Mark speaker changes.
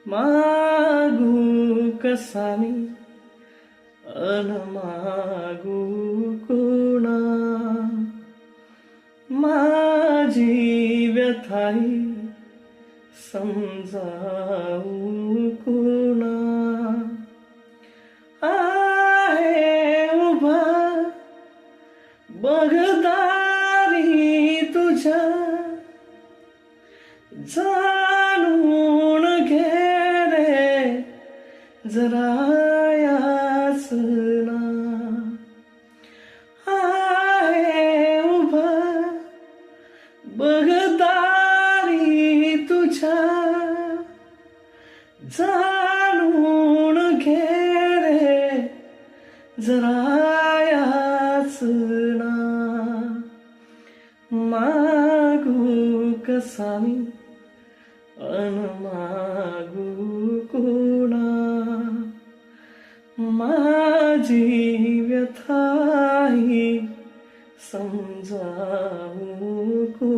Speaker 1: मागू कसा मी अन मागू कोणा, माझी व्यथाही समजावू कोणा. आहे उभा बघदारी तुझ्या, जाणून घे रे जरा याचना. आहे उभा बघदारी तुझ्या, जाणून घे रे जरा याचना. मागू कसा मी अन मागू कोणा, माझी व्यथाही समजावू कोणा.